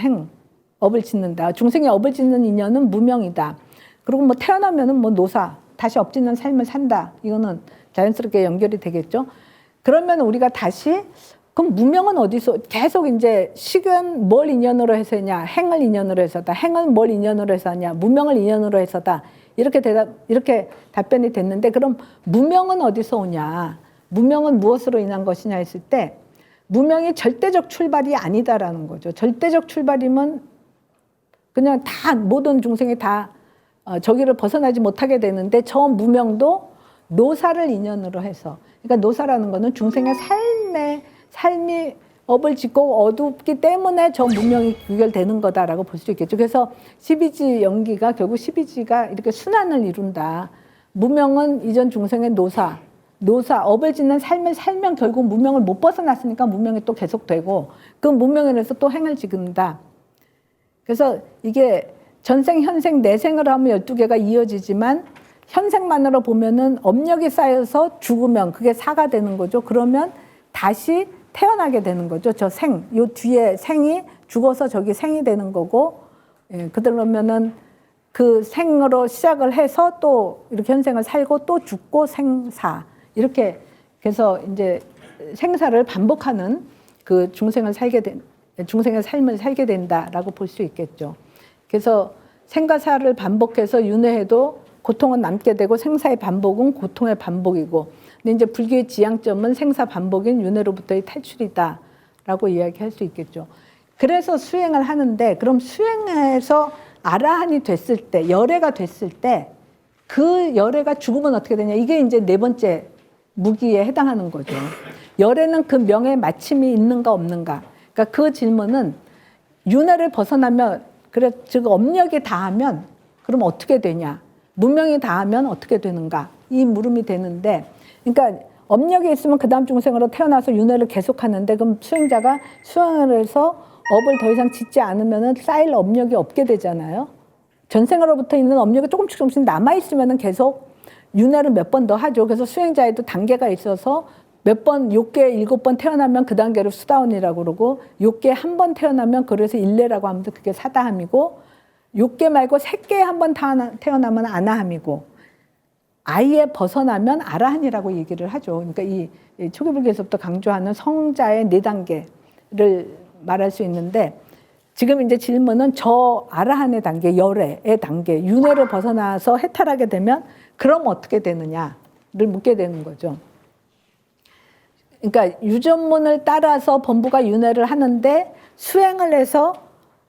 업을 짓는다. 중생이 업을 짓는 인연은 무명이다. 그리고 뭐 태어나면은 뭐 노사, 다시 업 짓는 삶을 산다. 이거는 자연스럽게 연결이 되겠죠. 그러면 우리가 다시 그럼 무명은 어디서 계속 이제 식은 뭘 인연으로 해서냐, 행을 인연으로 해서다. 행은 뭘 인연으로 해서냐, 무명을 인연으로 해서다. 이렇게 답변이 됐는데 그럼 무명은 어디서 오냐? 무명은 무엇으로 인한 것이냐 했을 때 무명이 절대적 출발이 아니다라는 거죠. 절대적 출발이면 그냥 다 모든 중생이 다 저기를 벗어나지 못하게 되는데 저 무명도 노사를 인연으로 해서 그러니까 노사라는 거는 중생의 삶이 업을 짓고 어둡기 때문에 저 무명이 귀결되는 거다라고 볼 수 있겠죠. 그래서 12지 연기가 결국 12지가 이렇게 순환을 이룬다. 무명은 이전 중생의 노사, 업을 짓는 삶을 살면 결국 무명을 못 벗어났으니까 무명이 또 계속되고 그 무명에 대해서 또 행을 짓는다. 그래서 이게 전생, 현생, 내생을 하면 12개가 이어지지만 현생만으로 보면은 업력이 쌓여서 죽으면 그게 사가 되는 거죠. 그러면 다시 태어나게 되는 거죠. 저 요 뒤에 생이 죽어서 저기 생이 되는 거고, 그러면은 그 생으로 시작을 해서 또 이렇게 현생을 살고 또 죽고 생사. 이렇게 그래서 이제 생사를 반복하는 그 중생의 삶을 살게 된다라고 볼 수 있겠죠. 그래서 생과 사를 반복해서 윤회해도 고통은 남게 되고 생사의 반복은 고통의 반복이고 근데 이제 불교의 지향점은 생사 반복인 윤회로부터의 탈출이다라고 이야기할 수 있겠죠. 그래서 수행을 하는데 그럼 수행해서 아라한이 됐을 때 열애가 됐을 때 그 열애가 죽으면 어떻게 되냐 이게 이제 네 번째 무기에 해당하는 거죠. 열애는 그 명의 마침이 있는가 없는가. 그러니까 그 질문은 윤회를 벗어나면 그래 즉 업력이 다하면 그럼 어떻게 되냐? 무명이 다하면 어떻게 되는가? 이 물음이 되는데 그러니까 업력이 있으면 그 다음 중생으로 태어나서 윤회를 계속하는데 그럼 수행자가 수행을 해서 업을 더 이상 짓지 않으면 쌓일 업력이 없게 되잖아요. 전생으로부터 있는 업력이 조금씩 남아있으면 계속 윤회를 몇 번 더 하죠. 그래서 수행자에도 단계가 있어서 몇 번, 6개, 7번 태어나면 그 단계를 수다원이라고 그러고 6개 한 번 태어나면 그래서 일례라고 하면 그게 사다함이고 6개 말고 3개 한 번 태어나면 아나함이고 아예 벗어나면 아라한이라고 얘기를 하죠. 그러니까 이 초기불교에서부터 강조하는 성자의 4단계를 말할 수 있는데, 지금 이제 질문은 저 아라한의 단계, 열애의 단계, 윤회를 벗어나서 해탈하게 되면 그럼 어떻게 되느냐를 묻게 되는 거죠. 그러니까 유전문을 따라서 범부가 윤회를 하는데 수행을 해서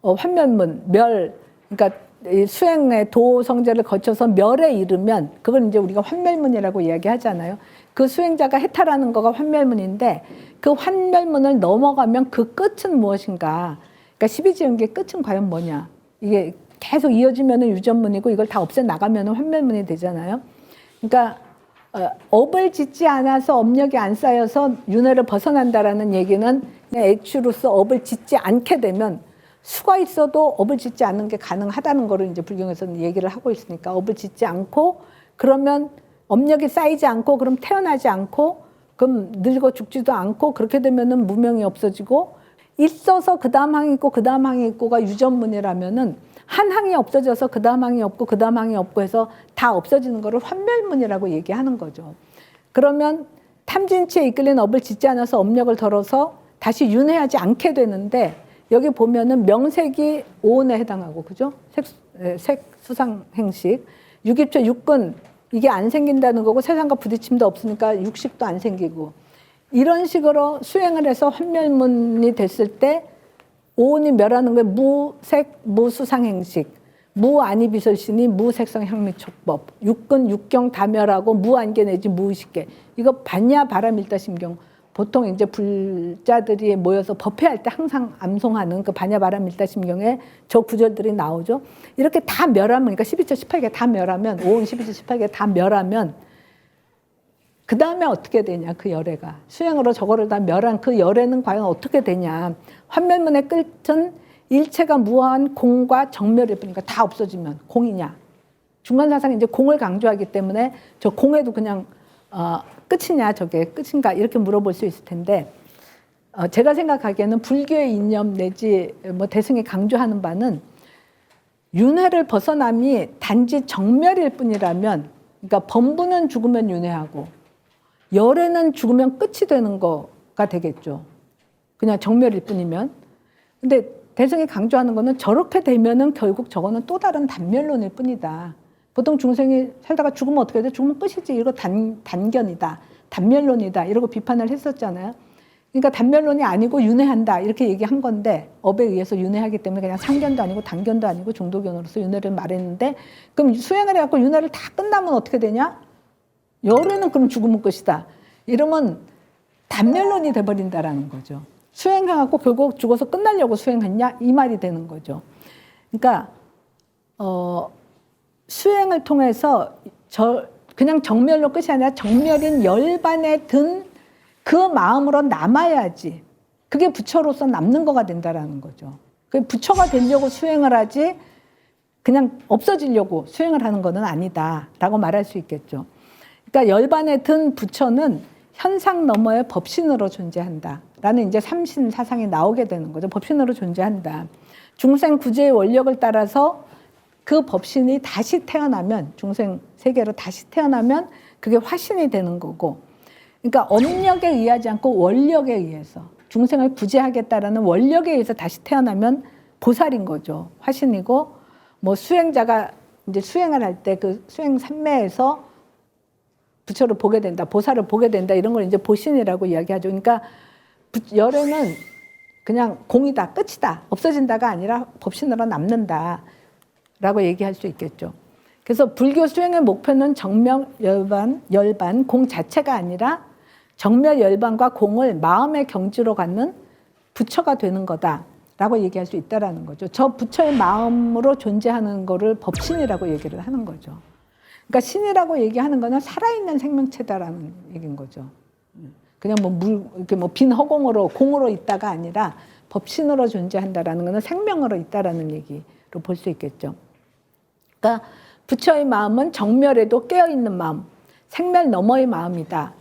환멸문, 멸, 그러니까 수행의 도성제를 거쳐서 멸에 이르면 그걸 이제 우리가 환멸문이라고 이야기하잖아요. 그 수행자가 해탈하는 거가 환멸문인데, 그 환멸문을 넘어가면 그 끝은 무엇인가? 그러니까 12지연계의 끝은 과연 뭐냐? 이게 계속 이어지면 유전문이고 이걸 다 없애 나가면 환멸문이 되잖아요. 그러니까 업을 짓지 않아서 업력이 안 쌓여서 윤회를 벗어난다라는 얘기는 그냥 애취로서 업을 짓지 않게 되면, 수가 있어도 업을 짓지 않는 게 가능하다는 거를 이제 불경에서는 얘기를 하고 있으니까, 업을 짓지 않고 그러면 업력이 쌓이지 않고 그럼 태어나지 않고 그럼 늙어 죽지도 않고, 그렇게 되면은 무명이 없어지고, 있어서 그 다음 항이 있고 그 다음 항이 있고가 유전문이라면은 한 항이 없어져서 그 다음 항이 없고 그 다음 항이 없고 해서 다 없어지는 거를 환멸문이라고 얘기하는 거죠. 그러면 탐진치에 이끌린 업을 짓지 않아서 업력을 덜어서 다시 윤회하지 않게 되는데, 여기 보면은 명색이 오온에 해당하고, 그죠? 색수상행식, 육입처 육근, 이게 안 생긴다는 거고, 세상과 부딪힘도 없으니까 육식도 안 생기고, 이런 식으로 수행을 해서 환멸문이 됐을 때 오온이 멸하는 게 무색, 무수상행식, 무안이비설신이 무색성 향미촉법, 육근, 육경 다 멸하고 무안계 내지 무의식계. 이거 반야 바람일다심경. 보통 이제 불자들이 모여서 법회할 때 항상 암송하는 그 반야 바람일다심경에 저 구절들이 나오죠. 이렇게 다 멸하면, 그러니까 12처 18개 다 멸하면, 5온 12처 18개 다 멸하면 그 다음에 어떻게 되냐, 그 열애가. 수행으로 저거를 다 멸한 그 열애는 과연 어떻게 되냐. 환멸문의 끝은 일체가 무한 공과 정멸일 뿐이니까 다 없어지면 공이냐. 중간사상이 이제 공을 강조하기 때문에 저 공에도 그냥 끝이냐, 저게 끝인가, 이렇게 물어볼 수 있을 텐데, 제가 생각하기에는 불교의 이념 내지 뭐 대승이 강조하는 바는 윤회를 벗어남이 단지 정멸일 뿐이라면, 그러니까 범부는 죽으면 윤회하고 열애는 죽으면 끝이 되는 거가 되겠죠. 그냥 정멸일 뿐이면. 근데 대승이 강조하는 거는 저렇게 되면은 결국 저거는 또 다른 단멸론일 뿐이다. 보통 중생이 살다가 죽으면 어떻게 돼? 죽으면 끝이지. 이거 단견이다. 단멸론이다. 이러고 비판을 했었잖아요. 그러니까 단멸론이 아니고 윤회한다. 이렇게 얘기한 건데, 업에 의해서 윤회하기 때문에 그냥 상견도 아니고 단견도 아니고 중도견으로서 윤회를 말했는데, 그럼 수행을 해갖고 윤회를 다 끝나면 어떻게 되냐? 열애는 그럼 죽으면 끝이다. 이러면 단멸론이 돼버린다라는 거죠. 수행해갖고 결국 죽어서 끝나려고 수행했냐? 이 말이 되는 거죠. 그러니까 수행을 통해서 그냥 정멸로 끝이 아니라 정멸인 열반에 든 그 마음으로 남아야지. 그게 부처로서 남는 거가 된다라는 거죠. 그 부처가 되려고 수행을 하지 그냥 없어지려고 수행을 하는 거는 아니다라고 말할 수 있겠죠. 그러니까 열반에 든 부처는 현상 너머의 법신으로 존재한다라는 이제 삼신 사상이 나오게 되는 거죠. 법신으로 존재한다. 중생 구제의 원력을 따라서 그 법신이 다시 태어나면, 중생 세계로 다시 태어나면 그게 화신이 되는 거고, 그러니까 업력에 의하지 않고 원력에 의해서 중생을 구제하겠다라는 원력에 의해서 다시 태어나면 보살인 거죠. 화신이고, 뭐 수행자가 이제 수행을 할 때 그 수행 삼매에서 부처를 보게 된다, 보살을 보게 된다, 이런 걸 이제 보신이라고 이야기하죠. 그러니까 열애는 그냥 공이다, 끝이다, 없어진다가 아니라 법신으로 남는다라고 얘기할 수 있겠죠. 그래서 불교 수행의 목표는 정멸, 열반, 공 자체가 아니라 정멸, 열반과 공을 마음의 경지로 갖는 부처가 되는 거다라고 얘기할 수 있다라는 거죠. 저 부처의 마음으로 존재하는 거를 법신이라고 얘기를 하는 거죠. 그러니까 신이라고 얘기하는 거는 살아있는 생명체다라는 얘기인 거죠. 그냥 이렇게 빈 허공으로, 공으로 있다가 아니라 법신으로 존재한다라는 거는 생명으로 있다라는 얘기로 볼 수 있겠죠. 그러니까 부처의 마음은 정멸에도 깨어있는 마음, 생멸 너머의 마음이다.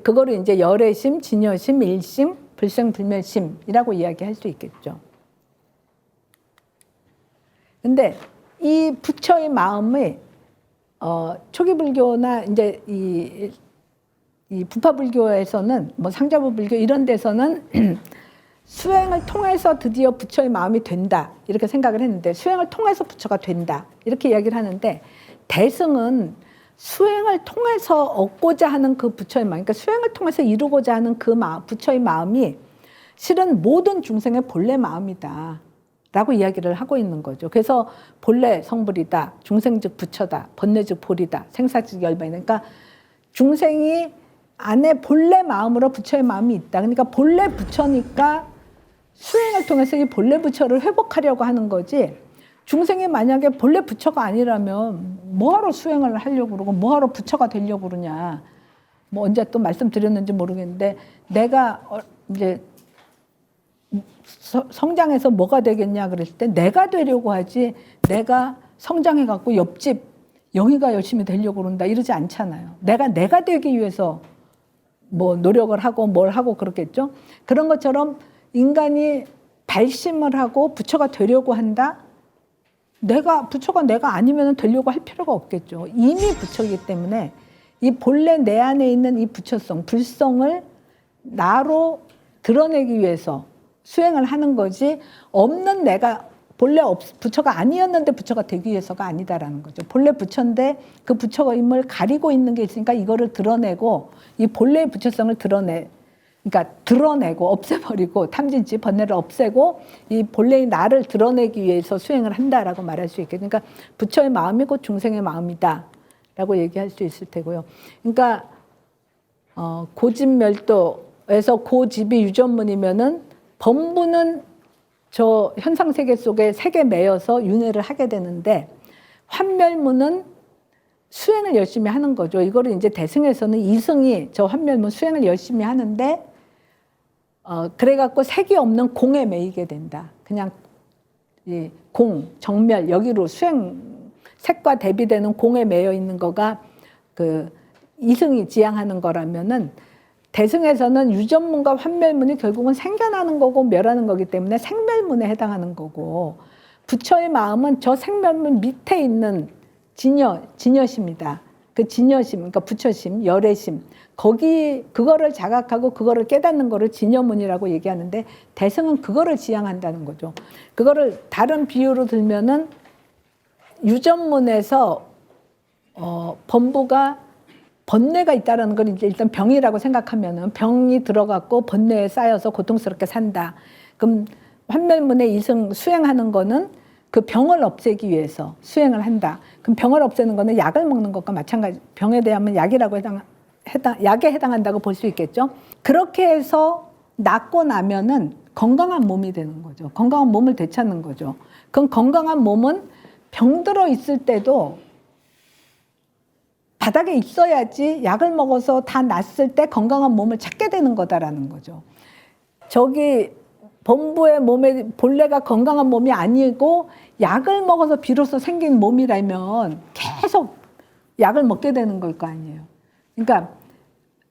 그거를 이제 열애심, 진여심, 일심, 불생불멸심이라고 이야기할 수 있겠죠. 근데 이 부처의 마음이 초기 불교나 이제 이 부파 불교에서는 뭐 상자부 불교 이런 데서는 수행을 통해서 드디어 부처의 마음이 된다 이렇게 생각을 했는데 수행을 통해서 부처가 된다 이렇게 이야기를 하는데 대승은 수행을 통해서 얻고자 하는 그 부처의 마음, 그러니까 수행을 통해서 이루고자 하는 그 부처의 마음이 실은 모든 중생의 본래 마음이다 라고 이야기를 하고 있는 거죠. 그래서 본래 성불이다, 중생즉 부처다, 번뇌즉 볼이다, 생사즉 열반이다. 그러니까 중생이 안에 본래 마음으로 부처의 마음이 있다. 그러니까 본래 부처니까 수행을 통해서 이 본래 부처를 회복하려고 하는 거지. 중생이 만약에 본래 부처가 아니라면 뭐하러 수행을 하려고 그러고 뭐하러 부처가 되려고 그러냐. 뭐 언제 또 말씀드렸는지 모르겠는데 내가 이제 성장해서 뭐가 되겠냐 그랬을 때 내가 되려고 하지 내가 성장해갖고 옆집 영희가 열심히 되려고 그런다 이러지 않잖아요. 내가 되기 위해서 뭐 노력을 하고 뭘 하고 그렇겠죠. 그런 것처럼 인간이 발심을 하고 부처가 되려고 한다. 부처가 내가 아니면 되려고 할 필요가 없겠죠. 이미 부처이기 때문에 이 본래 내 안에 있는 이 부처성, 불성을 나로 드러내기 위해서 수행을 하는 거지 없는 내가 본래 부처가 아니었는데 부처가 되기 위해서가 아니다라는 거죠. 본래 부처인데 그 부처임을 가리고 있는 게 있으니까 이거를 드러내고 이 본래의 부처성을 그러니까 드러내고 없애버리고 탐진치 번뇌를 없애고 이 본래의 나를 드러내기 위해서 수행을 한다라고 말할 수 있겠죠. 그러니까 부처의 마음이 곧 중생의 마음이다라고 얘기할 수 있을 테고요. 그러니까 고집멸도에서 고집이 유전문이면은 범부는 저 현상세계 속에 색에 매여서 윤회를 하게 되는데 환멸문은 수행을 열심히 하는 거죠. 이거를 이제 대승에서는 이승이 저 환멸문 수행을 열심히 하는데 그래갖고 색이 없는 공에 매이게 된다. 그냥 이 공, 정멸 여기로 수행 색과 대비되는 공에 매여 있는 거가 그 이승이 지향하는 거라면은 대승에서는 유전문과 환멸문이 결국은 생겨나는 거고 멸하는 거기 때문에 생멸문에 해당하는 거고 부처의 마음은 저 생멸문 밑에 있는 진여심이다. 그 진여심, 그러니까 부처심, 열애심, 그거를 자각하고 그거를 깨닫는 거를 진여문이라고 얘기하는데 대승은 그거를 지향한다는 거죠. 그거를 다른 비유로 들면은 유전문에서 범부가 번뇌가 있다라는 걸 이제 일단 병이라고 생각하면은 병이 들어갔고 번뇌에 쌓여서 고통스럽게 산다. 그럼 환멸문의 이승 수행하는 거는 그 병을 없애기 위해서 수행을 한다. 그럼 병을 없애는 거는 약을 먹는 것과 마찬가지. 병에 대하면 약이라고 약에 해당한다고 볼 수 있겠죠. 그렇게 해서 낫고 나면은 건강한 몸이 되는 거죠. 건강한 몸을 되찾는 거죠. 그럼 건강한 몸은 병들어 있을 때도 바닥에 있어야지 약을 먹어서 다 낫을 때 건강한 몸을 찾게 되는 거다라는 거죠. 저기 범부의 몸에 본래가 건강한 몸이 아니고 약을 먹어서 비로소 생긴 몸이라면 계속 약을 먹게 되는 걸 거 아니에요. 그러니까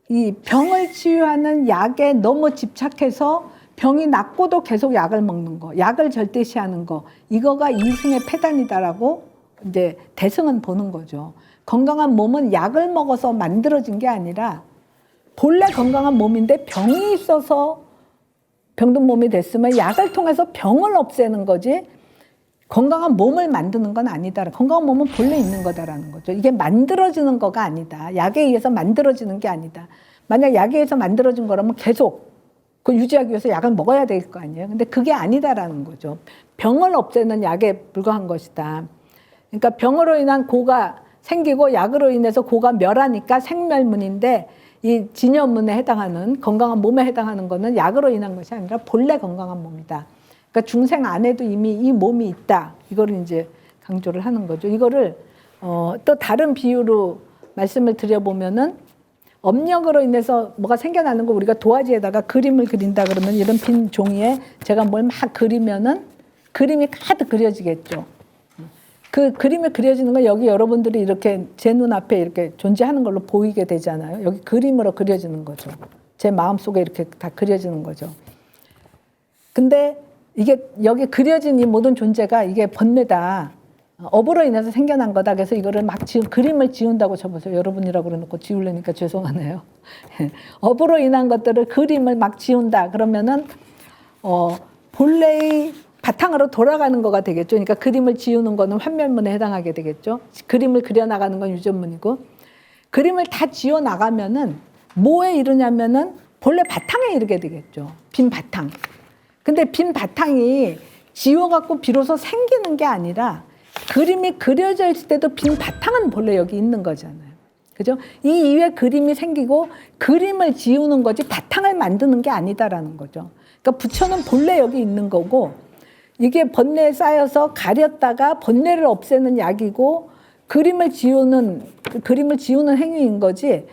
이 병을 치유하는 약에 너무 집착해서 병이 낫고도 계속 약을 먹는 거, 약을 절대시하는 거, 이거가 이승의 폐단이다라고 이제 대승은 보는 거죠. 건강한 몸은 약을 먹어서 만들어진 게 아니라 본래 건강한 몸인데 병이 있어서 병든 몸이 됐으면 약을 통해서 병을 없애는 거지 건강한 몸을 만드는 건 아니다. 건강한 몸은 본래 있는 거다라는 거죠. 이게 만들어지는 거가 아니다. 약에 의해서 만들어지는 게 아니다. 만약 약에 의해서 만들어진 거라면 계속 그걸 유지하기 위해서 약을 먹어야 될 거 아니에요. 근데 그게 아니다라는 거죠. 병을 없애는 약에 불과한 것이다. 그러니까 병으로 인한 고가 생기고 약으로 인해서 고가 멸하니까 생멸문인데 이 진여문에 해당하는 건강한 몸에 해당하는 거는 약으로 인한 것이 아니라 본래 건강한 몸이다. 그러니까 중생 안에도 이미 이 몸이 있다. 이거를 이제 강조를 하는 거죠. 이거를 또 다른 비유로 말씀을 드려보면은 업력으로 인해서 뭐가 생겨나는 거 우리가 도화지에다가 그림을 그린다 그러면 이런 빈 종이에 제가 뭘 막 그리면은 그림이 가득 그려지겠죠. 그 그림이 그려지는 건 여기 여러분들이 이렇게 제 눈앞에 이렇게 존재하는 걸로 보이게 되잖아요. 여기 그림으로 그려지는 거죠. 제 마음속에 이렇게 다 그려지는 거죠. 근데 이게 여기 그려진 이 모든 존재가 이게 번뇌다. 업으로 인해서 생겨난 거다. 그래서 이거를 막 그림을 지운다고 쳐보세요. 여러분이라고 그래놓고 지우려니까 죄송하네요. 업으로 인한 것들을 그림을 막 지운다. 그러면은 본래의 바탕으로 돌아가는 거가 되겠죠. 그러니까 그림을 지우는 거는 환멸문에 해당하게 되겠죠. 그림을 그려나가는 건 유전문이고, 그림을 다 지워 나가면은 뭐에 이르냐면은 본래 바탕에 이르게 되겠죠. 빈 바탕. 근데 빈 바탕이 지워갖고 비로소 생기는 게 아니라 그림이 그려져 있을 때도 빈 바탕은 본래 여기 있는 거잖아요. 그죠? 이 이후에 그림이 생기고 그림을 지우는 거지 바탕을 만드는 게 아니다라는 거죠. 그러니까 부처는 본래 여기 있는 거고, 이게 번뇌에 쌓여서 가렸다가 번뇌를 없애는 약이고 그림을 지우는 행위인 거지,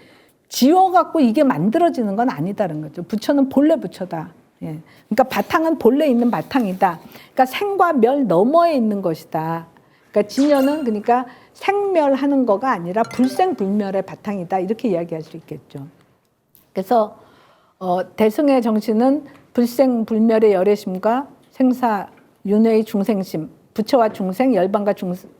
지워갖고 이게 만들어지는 건 아니다라는 거죠. 부처는 본래 부처다. 예. 그러니까 바탕은 본래 있는 바탕이다. 그러니까 생과 멸 너머에 있는 것이다. 그러니까 진여는 그러니까 생멸하는 거가 아니라 불생불멸의 바탕이다. 이렇게 이야기할 수 있겠죠. 그래서 대승의 정신은 불생불멸의 열애심과 생사 윤회의 중생심, 부처와 중생, 열반과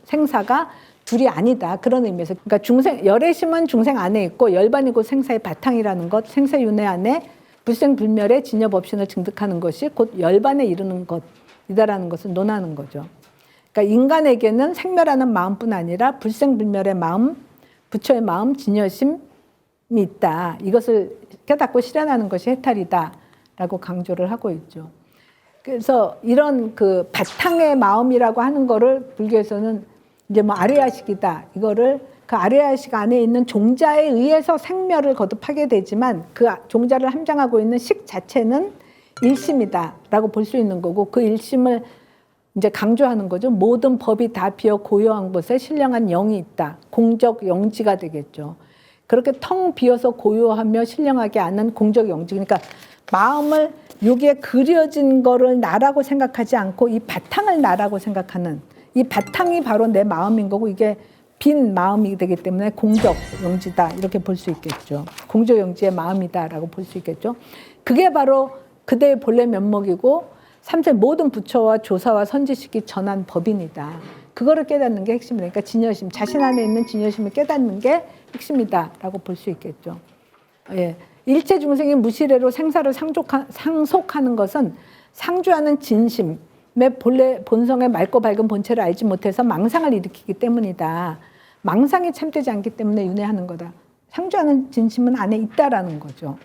생사가 둘이 아니다. 그런 의미에서. 그러니까 열애심은 중생 안에 있고 열반이고 생사의 바탕이라는 것, 생사윤회 안에 불생불멸의 진여법신을 증득하는 것이 곧 열반에 이르는 것이다라는 것을 논하는 거죠. 그러니까 인간에게는 생멸하는 마음뿐 아니라 불생불멸의 마음, 부처의 마음, 진여심이 있다. 이것을 깨닫고 실현하는 것이 해탈이다라고 강조를 하고 있죠. 그래서 이런 그 바탕의 마음이라고 하는 거를 불교에서는 이제 뭐 아레야식이다. 이거를 그 아레야식 안에 있는 종자에 의해서 생멸을 거듭하게 되지만 그 종자를 함장하고 있는 식 자체는 일심이다라고 볼 수 있는 거고, 그 일심을 이제 강조하는 거죠. 모든 법이 다 비어 고요한 곳에 신령한 영이 있다. 공적 영지가 되겠죠. 그렇게 텅 비어서 고요하며 신령하게 않은 공적 영지. 그러니까 마음을 여기에 그려진 거를 나라고 생각하지 않고 이 바탕을 나라고 생각하는, 이 바탕이 바로 내 마음인 거고, 이게 빈 마음이 되기 때문에 공적 영지다. 이렇게 볼 수 있겠죠. 공적 영지의 마음이다라고 볼 수 있겠죠. 그게 바로 그대의 본래 면목이고 삼세 모든 부처와 조사와 선지식이 전한 법인이다. 그거를 깨닫는 게 핵심이다. 그러니까 진여심, 자신 안에 있는 진여심을 깨닫는 게 핵심이다라고 볼 수 있겠죠. 예. 일체 중생이 무시래로 생사를 상속하는 것은 상주하는 진심의 본래 본성의 맑고 밝은 본체를 알지 못해서 망상을 일으키기 때문이다. 망상이 참되지 않기 때문에 윤회하는 거다. 상주하는 진심은 안에 있다라는 거죠.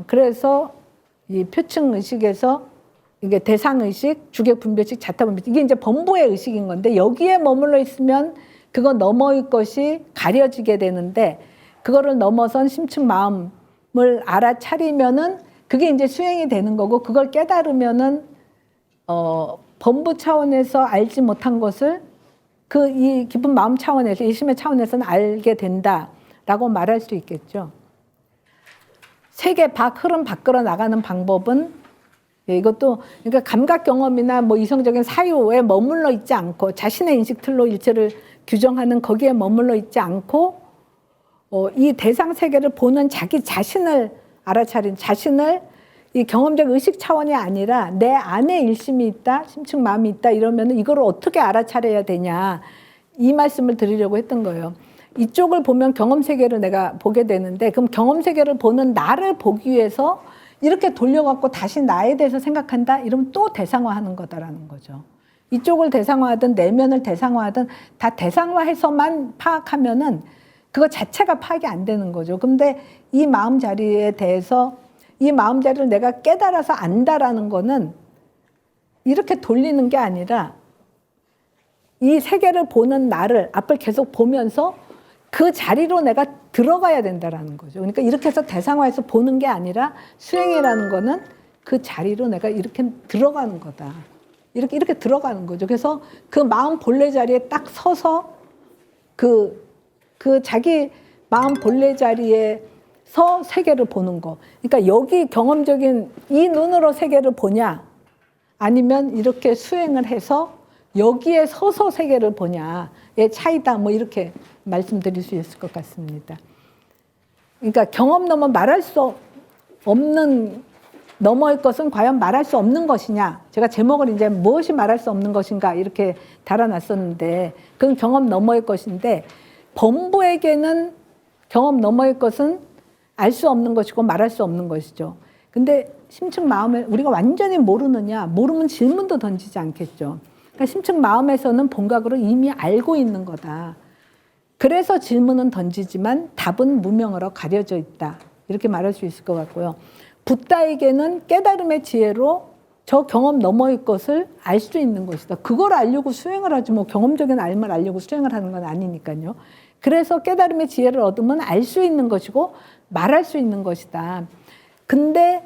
그래서 이 표층 의식에서 이게 대상 의식, 주객 분별식, 자타 분별식, 이게 이제 범부의 의식인 건데, 여기에 머물러 있으면 그거 너머의 것이 가려지게 되는데, 그거를 넘어선 심층 마음을 알아차리면은 그게 이제 수행이 되는 거고, 그걸 깨달으면은 범부 차원에서 알지 못한 것을 이 깊은 마음 차원에서, 일심의 차원에서는 알게 된다라고 말할 수 있겠죠. 세계 밖 흐름 밖으로 나가는 방법은, 이것도 그러니까 감각 경험이나 뭐 이성적인 사유에 머물러 있지 않고 자신의 인식 틀로 일체를 규정하는 거기에 머물러 있지 않고 이 대상 세계를 보는 자기 자신을 알아차린, 자신을 이 경험적 의식 차원이 아니라 내 안에 일심이 있다, 심층 마음이 있다, 이러면 이거를 어떻게 알아차려야 되냐, 이 말씀을 드리려고 했던 거예요. 이쪽을 보면 경험 세계를 내가 보게 되는데, 그럼 경험 세계를 보는 나를 보기 위해서 이렇게 돌려갖고 다시 나에 대해서 생각한다? 이러면 또 대상화하는 거다라는 거죠. 이쪽을 대상화하든 내면을 대상화하든 다 대상화해서만 파악하면은 그거 자체가 파악이 안 되는 거죠. 근데 이 마음 자리에 대해서, 이 마음 자리를 내가 깨달아서 안다라는 거는 이렇게 돌리는 게 아니라 이 세계를 보는 나를 앞을 계속 보면서 그 자리로 내가 들어가야 된다라는 거죠. 그러니까 이렇게 해서 대상화해서 보는 게 아니라 수행이라는 거는 그 자리로 내가 이렇게 들어가는 거다. 이렇게 들어가는 거죠. 그래서 그 마음 본래 자리에 딱 서서 그 자기 마음 본래 자리에서 세계를 보는 거. 그러니까 여기 경험적인 이 눈으로 세계를 보냐, 아니면 이렇게 수행을 해서 여기에 서서 세계를 보냐의 차이다. 뭐 이렇게 말씀드릴 수 있을 것 같습니다. 그러니까 경험 넘어 말할 수 없는 너머의 것은 과연 말할 수 없는 것이냐. 제가 제목을 이제 무엇이 말할 수 없는 것인가 이렇게 달아놨었는데 그건 경험 너머의 것인데 범부에게는 경험 너머의 것은 알 수 없는 것이고 말할 수 없는 것이죠. 근데 심층 마음에 우리가 완전히 모르느냐, 모르면 질문도 던지지 않겠죠. 그러니까 심층 마음에서는 본각으로 이미 알고 있는 거다. 그래서 질문은 던지지만 답은 무명으로 가려져 있다. 이렇게 말할 수 있을 것 같고요. 붓다에게는 깨달음의 지혜로 저 경험 너머의 것을 알 수 있는 것이다. 그걸 알려고 수행을 하지 뭐 경험적인 알만 알려고 수행을 하는 건 아니니까요. 그래서 깨달음의 지혜를 얻으면 알 수 있는 것이고 말할 수 있는 것이다. 근데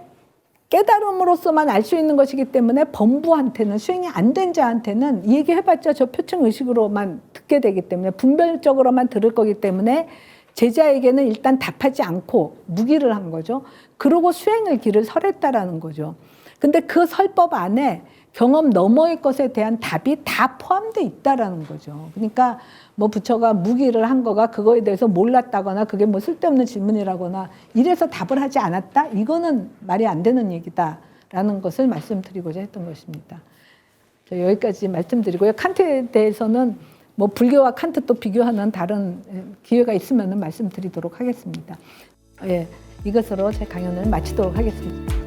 깨달음으로서만 알 수 있는 것이기 때문에 범부한테는 수행이 안 된 자한테는 이 얘기 해봤자 저 표층 의식으로만 듣게 되기 때문에 분별적으로만 들을 거기 때문에 제자에게는 일단 답하지 않고 무기를 한 거죠. 그러고 수행의 길을 설했다라는 거죠. 근데 그 설법 안에 경험 너머의 것에 대한 답이 다 포함되어 있다라는 거죠. 그러니까 뭐 부처가 무기를 한 거가 그거에 대해서 몰랐다거나 그게 뭐 쓸데없는 질문이라거나 이래서 답을 하지 않았다? 이거는 말이 안 되는 얘기다라는 것을 말씀드리고자 했던 것입니다. 여기까지 말씀드리고요. 칸트에 대해서는 뭐 불교와 칸트 또 비교하는 다른 기회가 있으면 말씀드리도록 하겠습니다. 예, 이것으로 제 강연을 마치도록 하겠습니다.